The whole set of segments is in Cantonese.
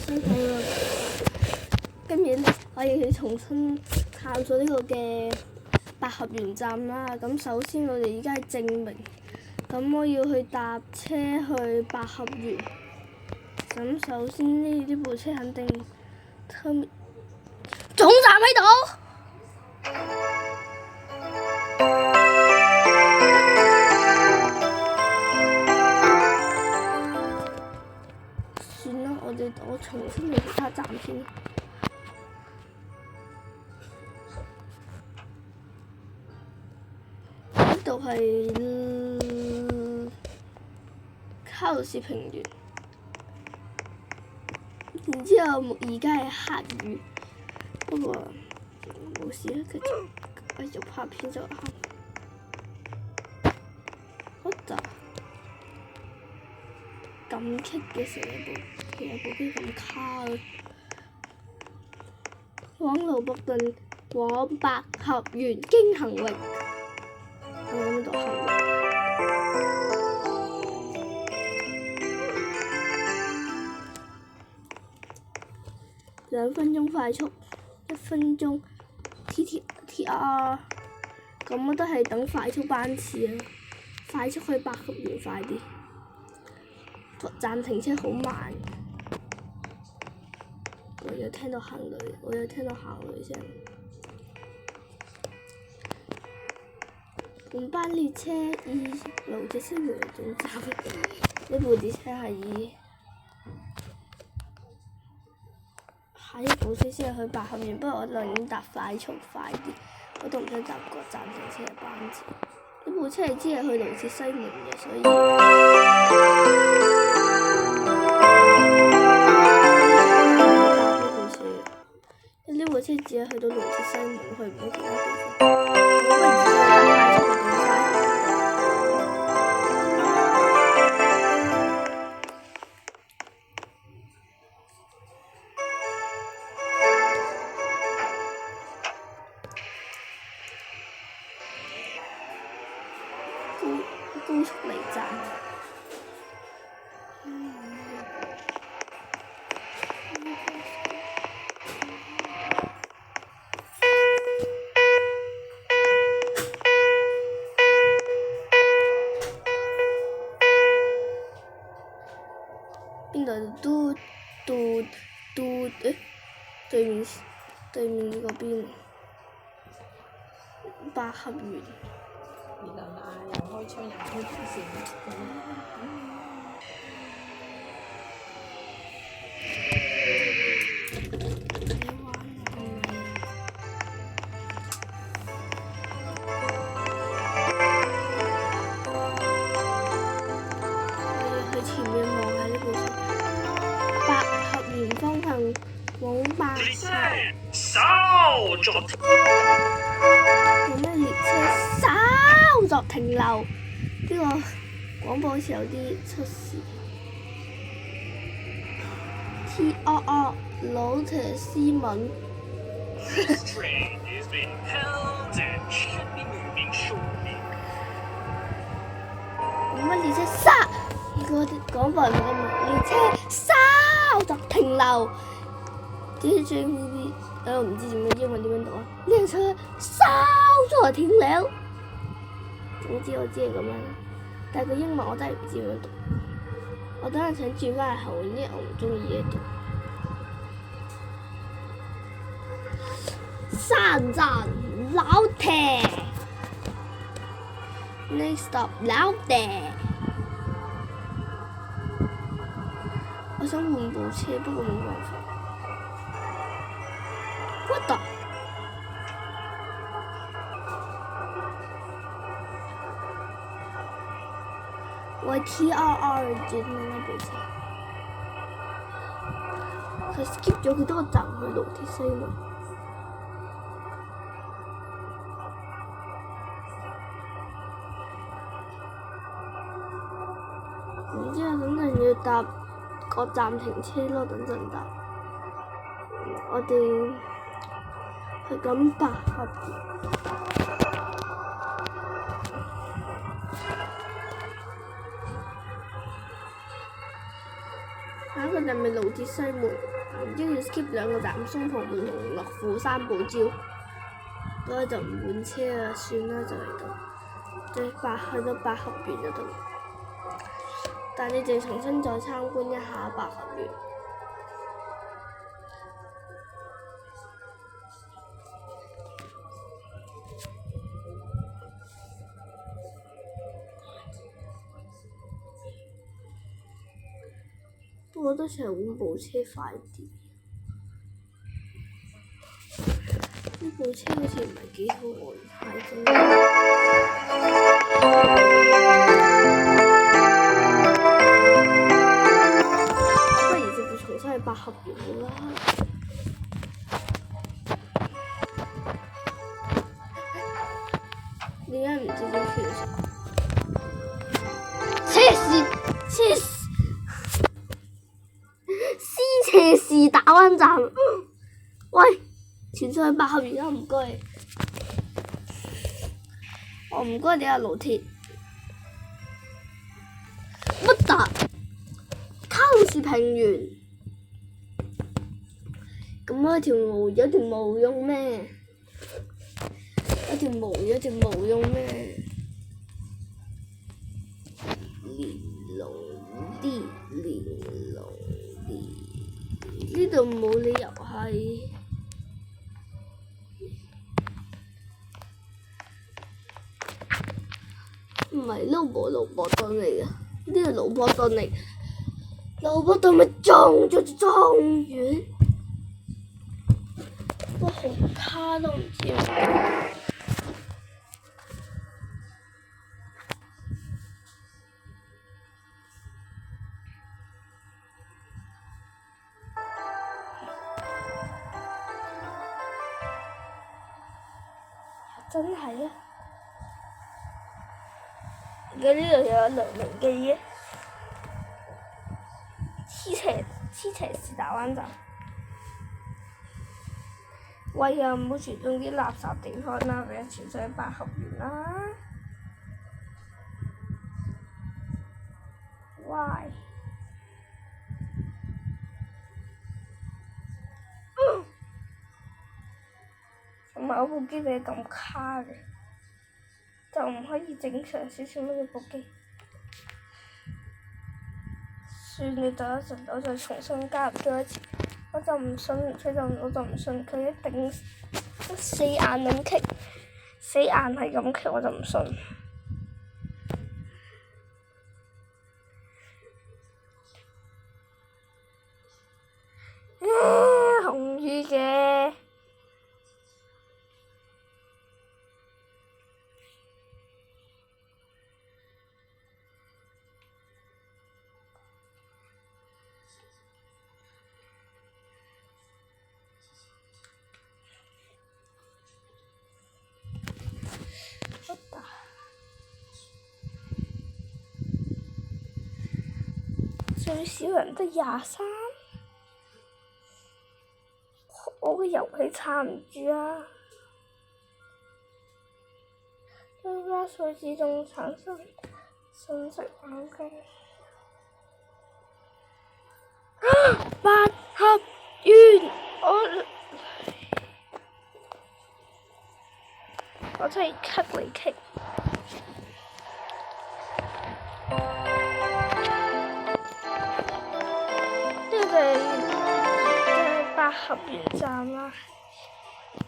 新好啦，跟住咧我哋要重新探索呢個嘅百合園站啦。咁首先我哋而家係證明，咁我要去搭車去百合園。咁首先呢部車肯定總站喺度。算啦，我重新嚟其他站先。呢度係卡路士平原，然之後而家係黑雨，不過冇事啦，繼續拍片就啱。好咋？咁棘嘅成部機咁卡嘅，往盧伯頓往百合園經行域，我喺度行域。2分鐘快速，1分鐘 TR， 咁我都係等快速班次啊！快速去百合園快啲。暫停車好慢，我有聽到行雷聲。本班列車以盧鐵西門總站，呢部列車係以下一部車先係去百合園，不過我寧願搭快速快啲，我都唔想搭個暫停車嘅班次。呢部車係只係去盧鐵西門嘅，所以。呢部車只係去到盧鐵西門，去唔到其他地方。高速離站。邊度？嘟對面嗰邊百合園。又開窗又開電視。前面望下呢部車，百合園方向往百合。有咩列車稍作停留？呢個廣播好似有啲出事。TRR 盧鐵西門。有乜列車剎？個廣播係咁啊！列車稍作停留。DJVB，我唔知點樣英文點樣讀啊！列車稍作停留。總之我知係咁樣，但係個英文我真係唔知點樣讀。我等陣想轉翻去後面，因為我唔中意呢度。3站老鐵 ，next stop 老鐵。我想換部車，不過冇辦法。What the？我係 TRR 轉呢部車，佢 skip 咗幾多個站去盧鐵西門。然之後等陣要搭個暫停車咯，等陣搭。我哋去緊百合園。下一個站咪老鐵西門，然之後要 skip 2個站，松浦門同樂富三寶礁，嗰就唔換車啦，算啦就嚟到，去到百合園嗰度，但你哋重新再參觀一下百合園。我都想換部車快啲，呢部車好似唔係幾好安排咁。不如直接重新去百合園好啦。點解唔直接轉上？黐線！斜士打灣站，喂，傳上去百合園啊！唔該，我唔該你啊，老鐵。乜㗎？卡路士平原，咁有條毛用咩？有條毛用咩？連龍啲。呢度冇理由係，唔係盧博頓嚟嘅，呢係盧博頓嚟，盧博頓咪中咗隻狀元，我好卡都唔知點解。真係啊！而家呢度又有梁明記嘅，黐斜士打灣站。喂呀！唔好傳中啲垃圾地方啦，俾人傳上去百合園啦。Why？同埋我部機係咁卡嘅，就唔可以正常少少咩部機。算你等一陣，我就重新加入多一次。我就唔信佢一定死硬咁棘，死硬係咁棘，我就唔信。紅雨嘅。最少人得23，我個遊戲撐唔住啊！增加數自動產生信息環境。百合園，我真係棘嚟棘。百合園站啦，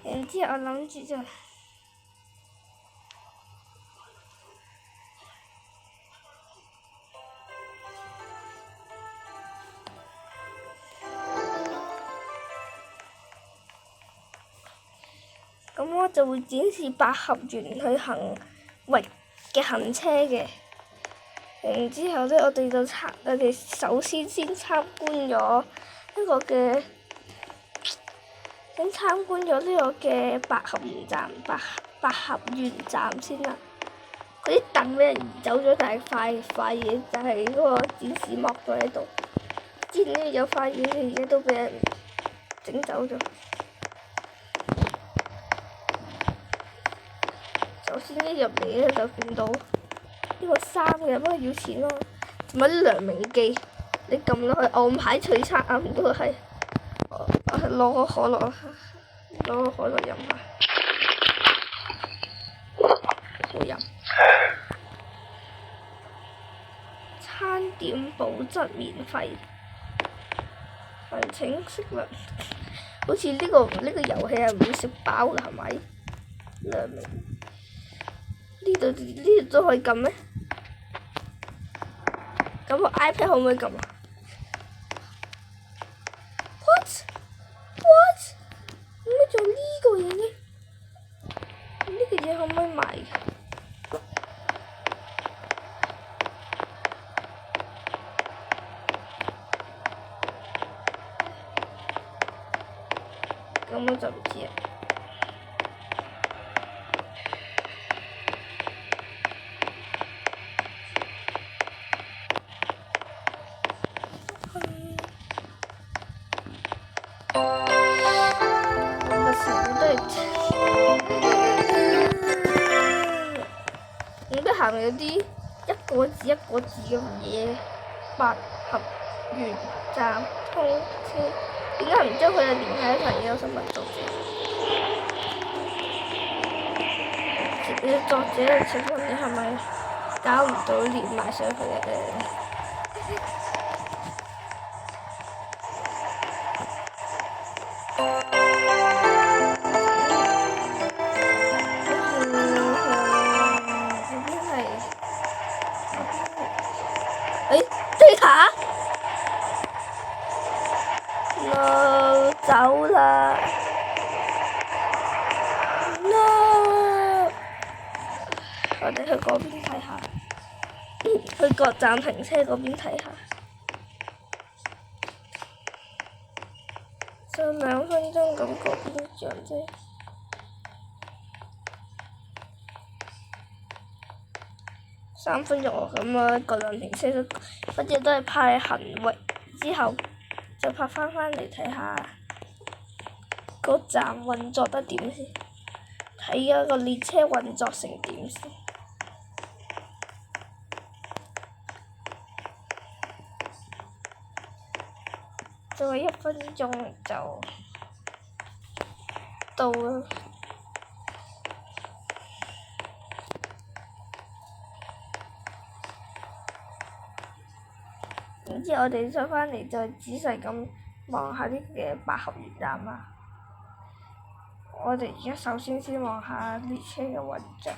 然之後我諗住就咁我就會展示百合園去行域嘅行車嘅，然之後呢，我哋首先參觀咗一個嘅。先參觀咗呢個嘅百合園站，百合園站先啦。嗰啲凳俾人移走咗，但係塊嘢就係嗰個展示幕咗喺度。之前呢有塊嘢嘅嘢都俾人整走咗。首先一入嚟咧就見到呢個衫嘅，不過要錢咯，同埋啲良銘記。你撳落去按牌取餐啊！唔該係，攞個可樂，飲下，好飲。餐點保質免費，還請息略。好似呢個遊戲係唔會食飽㗎係咪？兩名。呢度都可以撳咩？咁個 iPad 可唔可以撳啊？What？點解做呢個嘢呢？呢個嘢可唔可以買㗎？咁我就唔知啦。我都行有啲一個字嘅嘢，八合園站通車，點解唔將佢哋連喺一齊嘅？我想問作者嘅情況，你係咪搞唔到連埋上去嘅？走啦 ！No！ 我哋去嗰邊睇下，去各站停車嗰邊睇下。就2分鐘咁嗰邊上啫。3分鐘咁啊，各站停車都，反正都係派行域之後，就拍翻嚟睇下。個站運作得點先？睇下個列車運作成點先。再1分鐘就到啦。然之後我哋出返嚟再仔細咁望下呢個嘅八合園站啦。我哋而家首先望下列車嘅運作。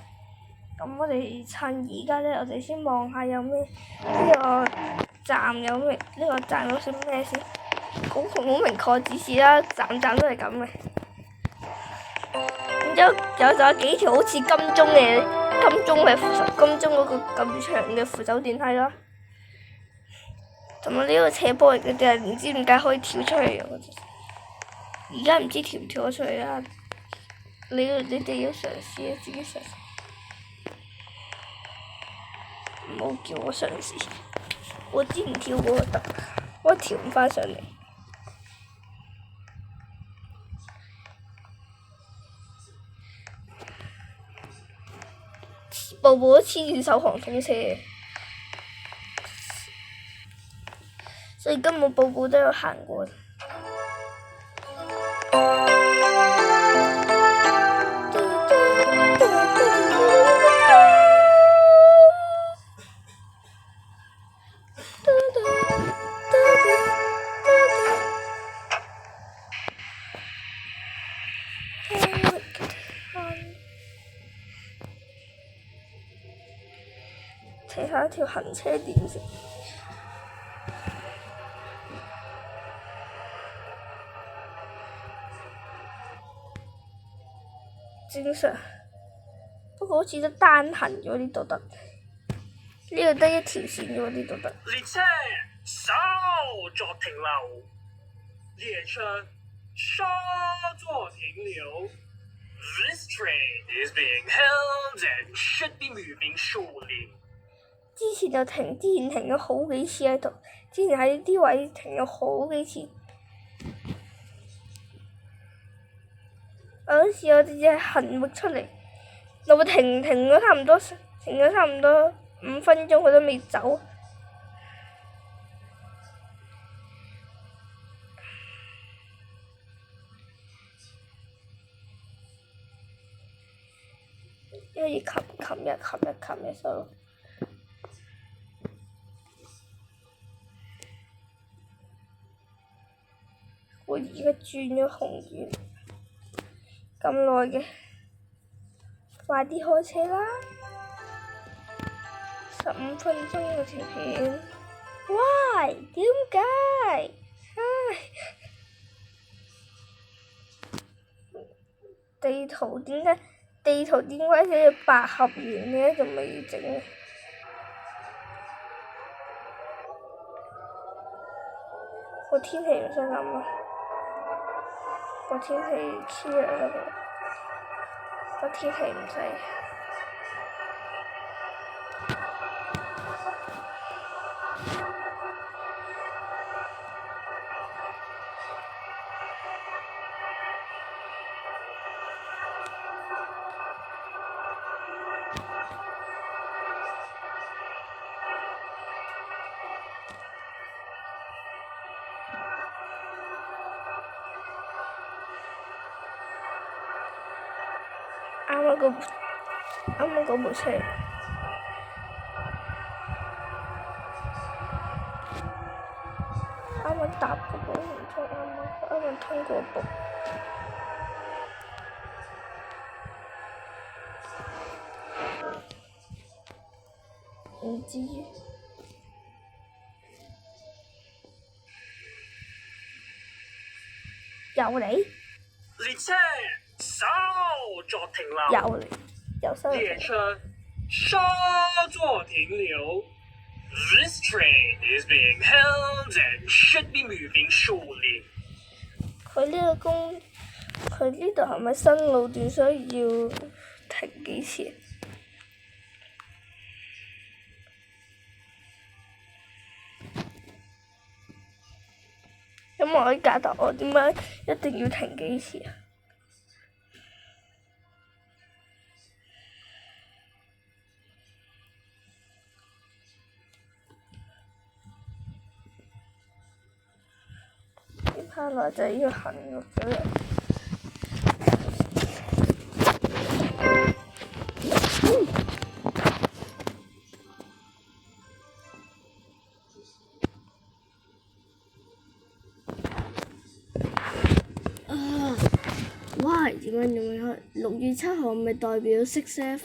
咁我哋趁而家呢，我哋先望下有咩呢個站有咩呢個站有啲咩先。好明確指示啦，站都係咁嘅。然之後仲有幾條好似金鐘嗰個咁長嘅扶手電梯啦。同埋呢個斜坡嚟嘅，但係唔知點解可以跳出嚟。而家唔知跳唔跳得出嚟啦。你哋要嘗試啊，自己嘗試。唔好叫我嘗試，我之前跳過得，我跳唔返上嚟。步步都黐住首航空車，所以根本步步都有行過。睇下一條行車線先。正常，不過好似都單行咗呢度得，呢度得一條線咗呢度得。列車稍作停留，列車稍作停留。This train is being held and should be moving shortly。之前停咗好幾次喺度，之前喺啲位停咗好幾次。有時我哋只係行域出嚟，又會停咗差唔多5分鐘，佢都未走。因為琴日收。我而家轉咗紅燈，咁耐嘅，快啲開車啦！15分鐘嘅條片，Why？點解？唉，地圖點解寫住百合園嘅，仲未整？個天氣唔使諗啊！個天氣 clear 嗰度，個天氣唔使。啱啱嗰部車，啱啱搭嗰部唔錯，啱啱通過部，唔知又嚟？列車稍作停留。又嚟，又收。列車稍作停留。This train is being held and should be moving shortly. 佢呢度係咪新路段，所以要停幾次？咁我喺架頭，我點解一定要停幾次啊？接下來就要行入咗嚟。Why？ 點解6月7號咪代表 6F？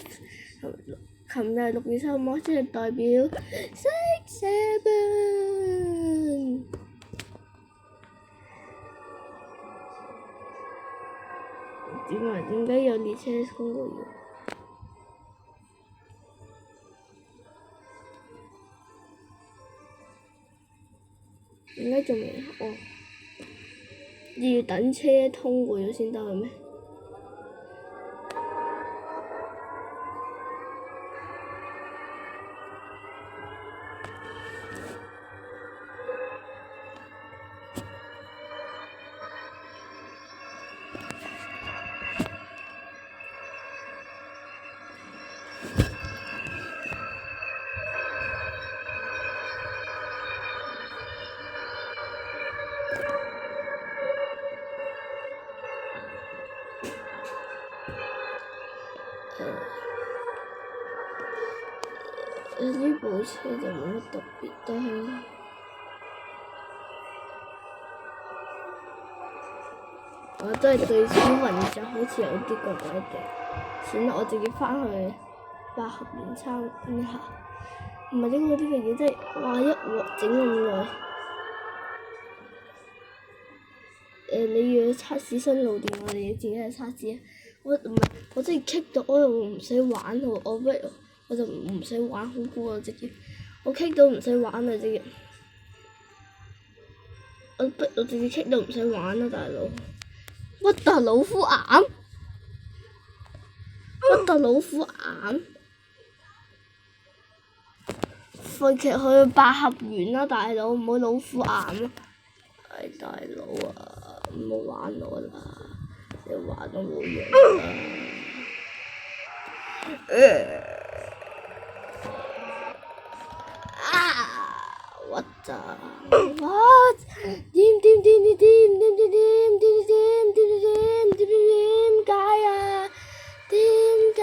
琴日6月7號麼？即係代表 6/7。點解有列車通過咗？點解仲未？哦，要等車通過咗先得嘅咩？呢部車就冇乜特別，但係我都係對小雲就好似有啲怪怪地。算啦，我直接返去百合園參觀下。唔係呢個嘢真係，哇！一鑊整咁耐。你要測試新路段，我哋要自己去測試啊！我真係棘到，我又唔使玩喎，我就唔使玩好過啊！直接我棘到唔使玩啊！直接我直接棘到唔使玩啦，大佬！屈達老虎岩，屈達老虎岩，快劇去百合園啦，大佬！唔好老虎岩啊！大佬啊，唔好玩我啦！你玩都冇用啦！What the what？ 點解啊？點解？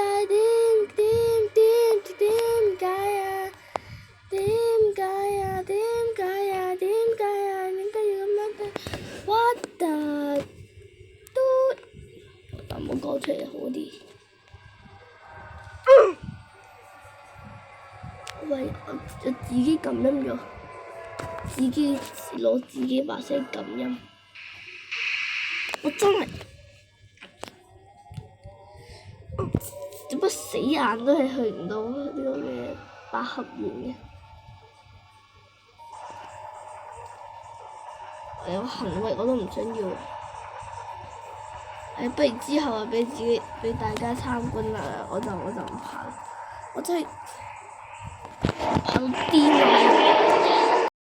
出嚟好啲。喂，我自己撳音咗，自己攞自己把聲撳音，我真係點解死硬都係去唔到呢個嘅百合園嘅？有行為我都唔想要。不如之後啊，俾大家參觀啦，我就唔怕啦，我真係怕到癲啊！